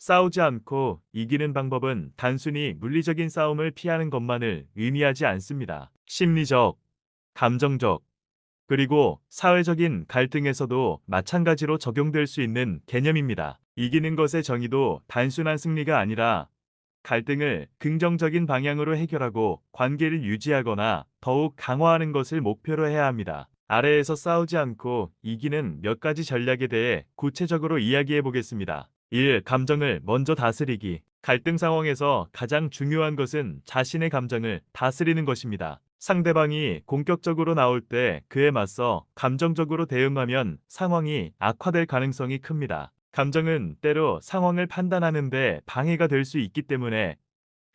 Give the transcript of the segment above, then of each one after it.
싸우지 않고 이기는 방법은 단순히 물리적인 싸움을 피하는 것만을 의미하지 않습니다. 심리적, 감정적, 그리고 사회적인 갈등에서도 마찬가지로 적용될 수 있는 개념입니다. 이기는 것의 정의도 단순한 승리가 아니라 갈등을 긍정적인 방향으로 해결하고 관계를 유지하거나 더욱 강화하는 것을 목표로 해야 합니다. 아래에서 싸우지 않고 이기는 몇 가지 전략에 대해 구체적으로 이야기해 보겠습니다. 1. 감정을 먼저 다스리기. 갈등 상황에서 가장 중요한 것은 자신의 감정을 다스리는 것입니다. 상대방이 공격적으로 나올 때 그에 맞서 감정적으로 대응하면 상황이 악화될 가능성이 큽니다. 감정은 때로 상황을 판단하는데 방해가 될 수 있기 때문에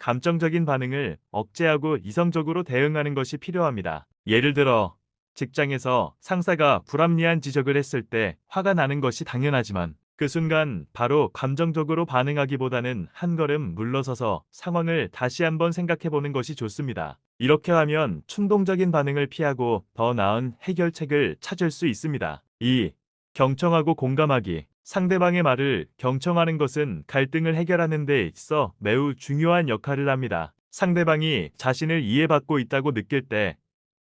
감정적인 반응을 억제하고 이성적으로 대응하는 것이 필요합니다. 예를 들어, 직장에서 상사가 불합리한 지적을 했을 때 화가 나는 것이 당연하지만 그 순간 바로 감정적으로 반응하기보다는 한 걸음 물러서서 상황을 다시 한번 생각해 보는 것이 좋습니다. 이렇게 하면 충동적인 반응을 피하고 더 나은 해결책을 찾을 수 있습니다. 2. 경청하고 공감하기. 상대방의 말을 경청하는 것은 갈등을 해결하는 데 있어 매우 중요한 역할을 합니다. 상대방이 자신을 이해받고 있다고 느낄 때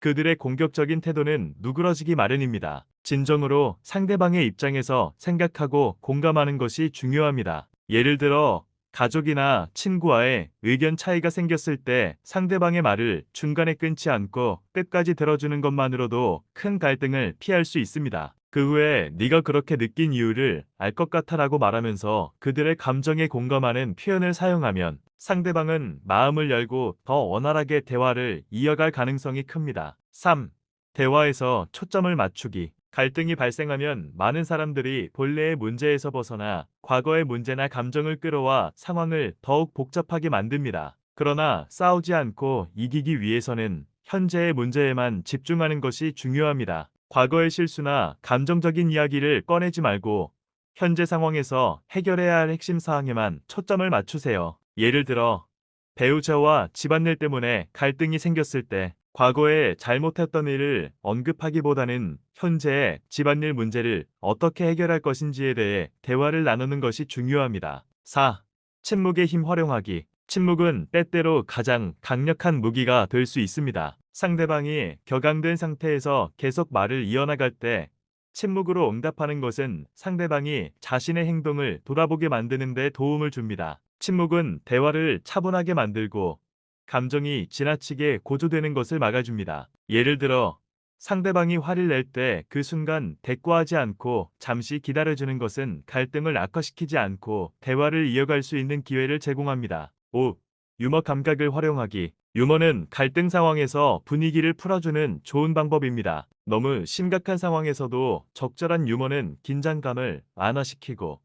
그들의 공격적인 태도는 누그러지기 마련입니다. 진정으로 상대방의 입장에서 생각하고 공감하는 것이 중요합니다. 예를 들어 가족이나 친구와의 의견 차이가 생겼을 때 상대방의 말을 중간에 끊지 않고 끝까지 들어주는 것만으로도 큰 갈등을 피할 수 있습니다. 그 후에 네가 그렇게 느낀 이유를 알 것 같아라고 말하면서 그들의 감정에 공감하는 표현을 사용하면 상대방은 마음을 열고 더 원활하게 대화를 이어갈 가능성이 큽니다. 3. 대화에서 초점을 맞추기. 갈등이 발생하면 많은 사람들이 본래의 문제에서 벗어나 과거의 문제나 감정을 끌어와 상황을 더욱 복잡하게 만듭니다. 그러나 싸우지 않고 이기기 위해서는 현재의 문제에만 집중하는 것이 중요합니다. 과거의 실수나 감정적인 이야기를 꺼내지 말고 현재 상황에서 해결해야 할 핵심 사항에만 초점을 맞추세요. 예를 들어, 배우자와 집안일 때문에 갈등이 생겼을 때 과거에 잘못했던 일을 언급하기보다는 현재의 집안일 문제를 어떻게 해결할 것인지에 대해 대화를 나누는 것이 중요합니다. 4. 침묵의 힘 활용하기. 침묵은 때때로 가장 강력한 무기가 될 수 있습니다. 상대방이 격앙된 상태에서 계속 말을 이어나갈 때 침묵으로 응답하는 것은 상대방이 자신의 행동을 돌아보게 만드는 데 도움을 줍니다. 침묵은 대화를 차분하게 만들고 감정이 지나치게 고조되는 것을 막아줍니다. 예를 들어 상대방이 화를 낼 때 그 순간 대꾸하지 않고 잠시 기다려주는 것은 갈등을 악화시키지 않고 대화를 이어갈 수 있는 기회를 제공합니다. 5. 유머 감각을 활용하기. 유머는 갈등 상황에서 분위기를 풀어주는 좋은 방법입니다. 너무 심각한 상황에서도 적절한 유머는 긴장감을 완화시키고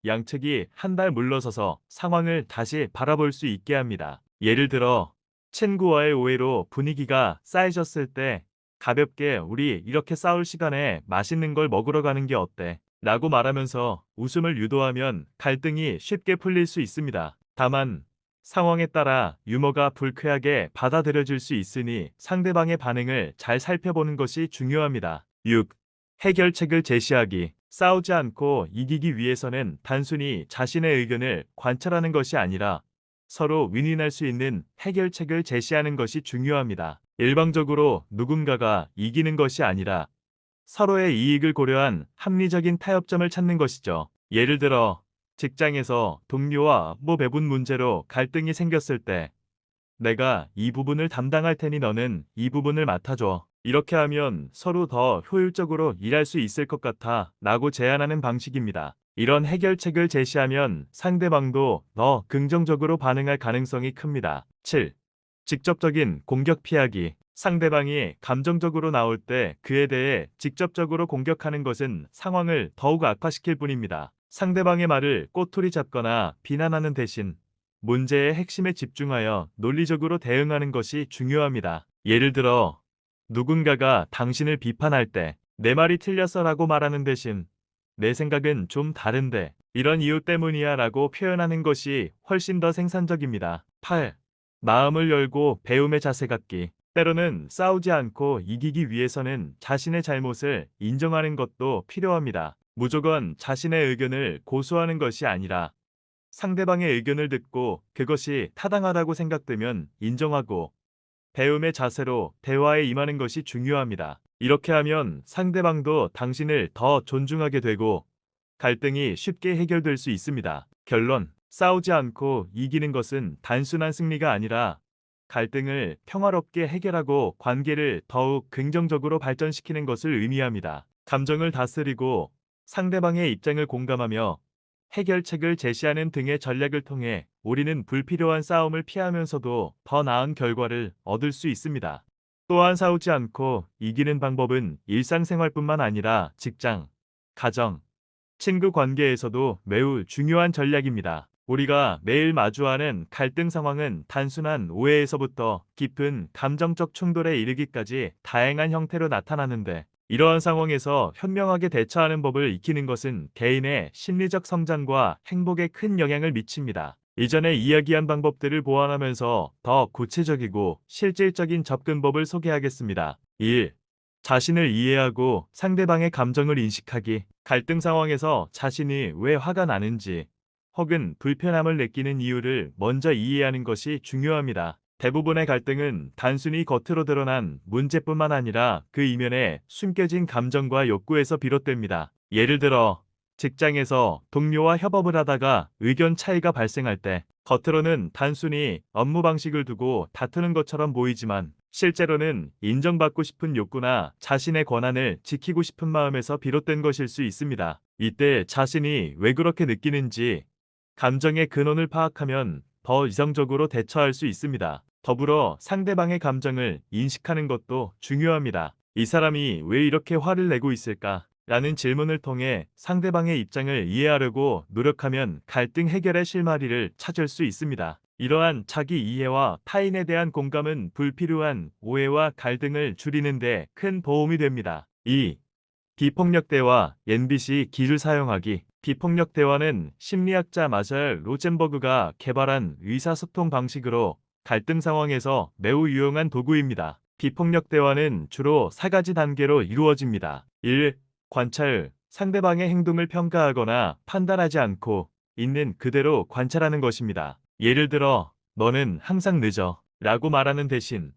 양측이 한 발 물러서서 상황을 다시 바라볼 수 있게 합니다. 예를 들어 친구와의 오해로 분위기가 쌓여졌을 때 가볍게 우리 이렇게 싸울 시간에 맛있는 걸 먹으러 가는 게 어때? 라고 말하면서 웃음을 유도하면 갈등이 쉽게 풀릴 수 있습니다. 다만 상황에 따라 유머가 불쾌하게 받아들여질 수 있으니 상대방의 반응을 잘 살펴보는 것이 중요합니다. 6. 해결책을 제시하기. 싸우지 않고 이기기 위해서는 단순히 자신의 의견을 관철하는 것이 아니라 서로 윈윈할 수 있는 해결책을 제시하는 것이 중요합니다. 일방적으로 누군가가 이기는 것이 아니라 서로의 이익을 고려한 합리적인 타협점을 찾는 것이죠. 예를 들어 직장에서 동료와 업무 배분 문제로 갈등이 생겼을 때 내가 이 부분을 담당할 테니 너는 이 부분을 맡아줘. 이렇게 하면 서로 더 효율적으로 일할 수 있을 것 같아 라고 제안하는 방식입니다. 이런 해결책을 제시하면 상대방도 더 긍정적으로 반응할 가능성이 큽니다. 7. 직접적인 공격 피하기. 상대방이 감정적으로 나올 때 그에 대해 직접적으로 공격하는 것은 상황을 더욱 악화시킬 뿐입니다. 상대방의 말을 꼬투리 잡거나 비난하는 대신 문제의 핵심에 집중하여 논리적으로 대응하는 것이 중요합니다. 예를 들어 누군가가 당신을 비판할 때 내 말이 틀렸어라고 말하는 대신 내 생각은 좀 다른데 이런 이유 때문이야 라고 표현하는 것이 훨씬 더 생산적입니다. 8. 마음을 열고 배움의 자세 갖기. 때로는 싸우지 않고 이기기 위해서는 자신의 잘못을 인정하는 것도 필요합니다. 무조건 자신의 의견을 고수하는 것이 아니라 상대방의 의견을 듣고 그것이 타당하다고 생각되면 인정하고 배움의 자세로 대화에 임하는 것이 중요합니다. 이렇게 하면 상대방도 당신을 더 존중하게 되고 갈등이 쉽게 해결될 수 있습니다. 결론, 싸우지 않고 이기는 것은 단순한 승리가 아니라 갈등을 평화롭게 해결하고 관계를 더욱 긍정적으로 발전시키는 것을 의미합니다. 감정을 다스리고 상대방의 입장을 공감하며 해결책을 제시하는 등의 전략을 통해 우리는 불필요한 싸움을 피하면서도 더 나은 결과를 얻을 수 있습니다. 또한 싸우지 않고 이기는 방법은 일상생활뿐만 아니라 직장, 가정, 친구 관계에서도 매우 중요한 전략입니다. 우리가 매일 마주하는 갈등 상황은 단순한 오해에서부터 깊은 감정적 충돌에 이르기까지 다양한 형태로 나타나는데, 이러한 상황에서 현명하게 대처하는 법을 익히는 것은 개인의 심리적 성장과 행복에 큰 영향을 미칩니다. 이전에 이야기한 방법들을 보완하면서 더 구체적이고 실질적인 접근법을 소개하겠습니다. 1. 자신을 이해하고 상대방의 감정을 인식하기. 갈등 상황에서 자신이 왜 화가 나는지 혹은 불편함을 느끼는 이유를 먼저 이해하는 것이 중요합니다. 대부분의 갈등은 단순히 겉으로 드러난 문제뿐만 아니라 그 이면에 숨겨진 감정과 욕구에서 비롯됩니다. 예를 들어 직장에서 동료와 협업을 하다가 의견 차이가 발생할 때, 겉으로는 단순히 업무 방식을 두고 다투는 것처럼 보이지만 실제로는 인정받고 싶은 욕구나 자신의 권한을 지키고 싶은 마음에서 비롯된 것일 수 있습니다. 이때 자신이 왜 그렇게 느끼는지 감정의 근원을 파악하면 더 이성적으로 대처할 수 있습니다. 더불어 상대방의 감정을 인식하는 것도 중요합니다. 이 사람이 왜 이렇게 화를 내고 있을까? 라는 질문을 통해 상대방의 입장을 이해하려고 노력하면 갈등 해결의 실마리를 찾을 수 있습니다. 이러한 자기 이해와 타인에 대한 공감은 불필요한 오해와 갈등을 줄이는 데 큰 도움이 됩니다. 2. 비폭력 대화, NBC 기술 사용하기. 비폭력 대화는 심리학자 마샬 로젠버그가 개발한 의사소통 방식으로 갈등 상황에서 매우 유용한 도구입니다. 비폭력 대화는 주로 4가지 단계로 이루어집니다. 1. 관찰, 상대방의 행동을 평가하거나 판단하지 않고 있는 그대로 관찰하는 것입니다. 예를 들어, 너는 항상 늦어 라고 말하는 대신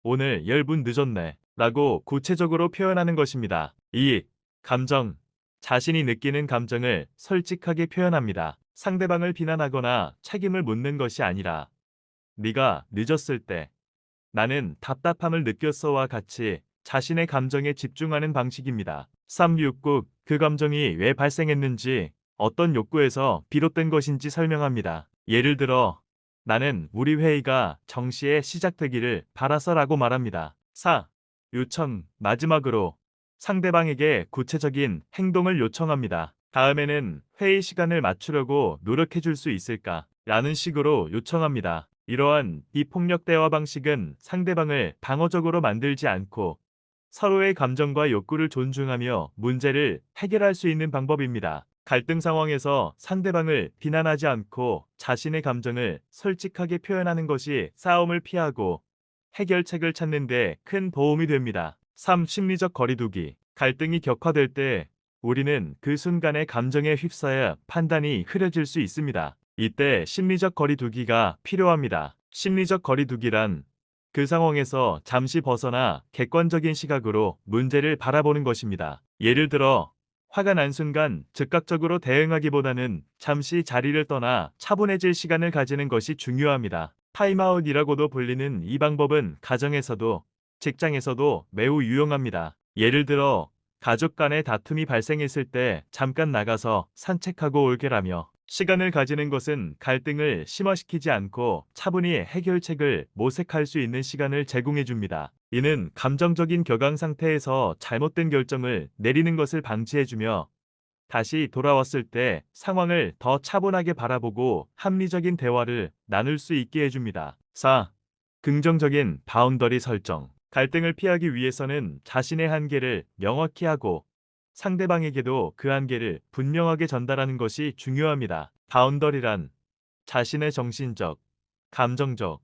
오늘 10분 늦었네 라고 구체적으로 표현하는 것입니다. 2. 감정, 자신이 느끼는 감정을 솔직하게 표현합니다. 상대방을 비난하거나 책임을 묻는 것이 아니라 네가 늦었을 때 나는 답답함을 느꼈어와 같이 자신의 감정에 집중하는 방식입니다. 3. 욕구, 그 감정이 왜 발생했는지, 어떤 욕구에서 비롯된 것인지 설명합니다. 예를 들어, 나는 우리 회의가 정시에 시작되기를 바라서라고 말합니다. 4. 요청, 마지막으로 상대방에게 구체적인 행동을 요청합니다. 다음에는 회의 시간을 맞추려고 노력해 줄 수 있을까? 라는 식으로 요청합니다. 이러한 비폭력 대화 방식은 상대방을 방어적으로 만들지 않고 서로의 감정과 욕구를 존중하며 문제를 해결할 수 있는 방법입니다. 갈등 상황에서 상대방을 비난하지 않고 자신의 감정을 솔직하게 표현하는 것이 싸움을 피하고 해결책을 찾는 데 큰 도움이 됩니다. 3. 심리적 거리두기. 갈등이 격화될 때 우리는 그 순간의 감정에 휩싸여 판단이 흐려질 수 있습니다. 이때 심리적 거리두기가 필요합니다. 심리적 거리두기란 그 상황에서 잠시 벗어나 객관적인 시각으로 문제를 바라보는 것입니다. 예를 들어, 화가 난 순간 즉각적으로 대응하기보다는 잠시 자리를 떠나 차분해질 시간을 가지는 것이 중요합니다. 타임아웃이라고도 불리는 이 방법은 가정에서도 직장에서도 매우 유용합니다. 예를 들어, 가족 간의 다툼이 발생했을 때 잠깐 나가서 산책하고 올게라며 시간을 가지는 것은 갈등을 심화시키지 않고 차분히 해결책을 모색할 수 있는 시간을 제공해 줍니다. 이는 감정적인 격앙 상태에서 잘못된 결정을 내리는 것을 방지해주며 다시 돌아왔을 때 상황을 더 차분하게 바라보고 합리적인 대화를 나눌 수 있게 해줍니다. 4. 긍정적인 바운더리 설정. 갈등을 피하기 위해서는 자신의 한계를 명확히 하고 상대방에게도 그 한계를 분명하게 전달하는 것이 중요합니다. 바운더리란 자신의 정신적, 감정적,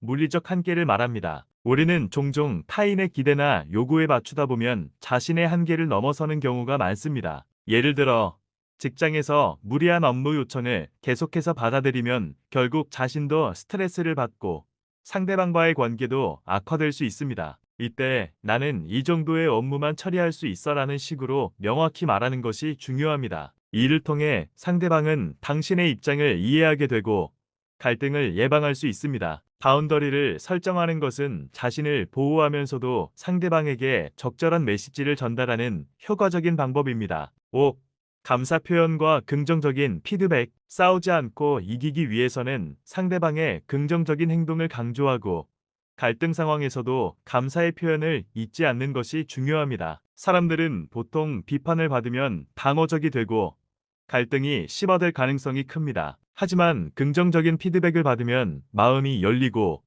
물리적 한계를 말합니다. 우리는 종종 타인의 기대나 요구에 맞추다 보면 자신의 한계를 넘어서는 경우가 많습니다. 예를 들어, 직장에서 무리한 업무 요청을 계속해서 받아들이면 결국 자신도 스트레스를 받고 상대방과의 관계도 악화될 수 있습니다. 이때 나는 이 정도의 업무만 처리할 수 있어라는 식으로 명확히 말하는 것이 중요합니다. 이를 통해 상대방은 당신의 입장을 이해하게 되고 갈등을 예방할 수 있습니다. 바운더리를 설정하는 것은 자신을 보호하면서도 상대방에게 적절한 메시지를 전달하는 효과적인 방법입니다. 5. 감사 표현과 긍정적인 피드백. 싸우지 않고 이기기 위해서는 상대방의 긍정적인 행동을 강조하고 갈등 상황에서도 감사의 표현을 잊지 않는 것이 중요합니다. 사람들은 보통 비판을 받으면 방어적이 되고 갈등이 심화될 가능성이 큽니다. 하지만 긍정적인 피드백을 받으면 마음이 열리고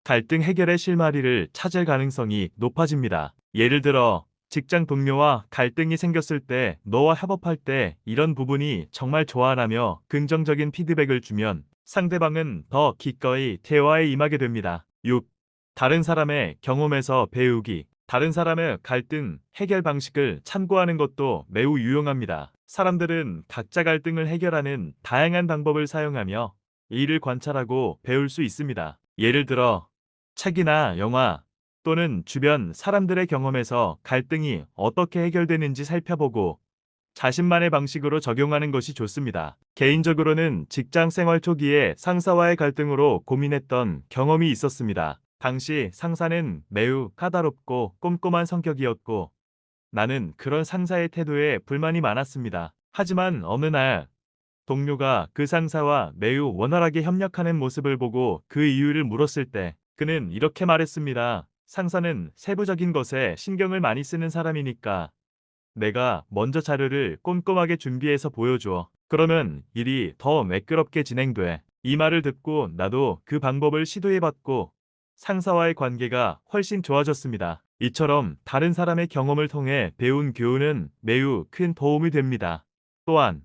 갈등 해결의 실마리를 찾을 가능성이 높아집니다. 예를 들어 직장 동료와 갈등이 생겼을 때 너와 협업할 때 이런 부분이 정말 좋아라며 긍정적인 피드백을 주면 상대방은 더 기꺼이 대화에 임하게 됩니다. 6. 다른 사람의 경험에서 배우기. 다른 사람의 갈등 해결 방식을 참고하는 것도 매우 유용합니다. 사람들은 각자 갈등을 해결하는 다양한 방법을 사용하며 이를 관찰하고 배울 수 있습니다. 예를 들어 책이나 영화 또는 주변 사람들의 경험에서 갈등이 어떻게 해결되는지 살펴보고 자신만의 방식으로 적용하는 것이 좋습니다. 개인적으로는 직장 생활 초기에 상사와의 갈등으로 고민했던 경험이 있었습니다. 당시 상사는 매우 까다롭고 꼼꼼한 성격이었고 나는 그런 상사의 태도에 불만이 많았습니다. 하지만 어느 날 동료가 그 상사와 매우 원활하게 협력하는 모습을 보고 그 이유를 물었을 때 그는 이렇게 말했습니다. 상사는 세부적인 것에 신경을 많이 쓰는 사람이니까 내가 먼저 자료를 꼼꼼하게 준비해서 보여줘. 그러면 일이 더 매끄럽게 진행돼. 이 말을 듣고 나도 그 방법을 시도해봤고 상사와의 관계가 훨씬 좋아졌습니다. 이처럼 다른 사람의 경험을 통해 배운 교훈은 매우 큰 도움이 됩니다. 또한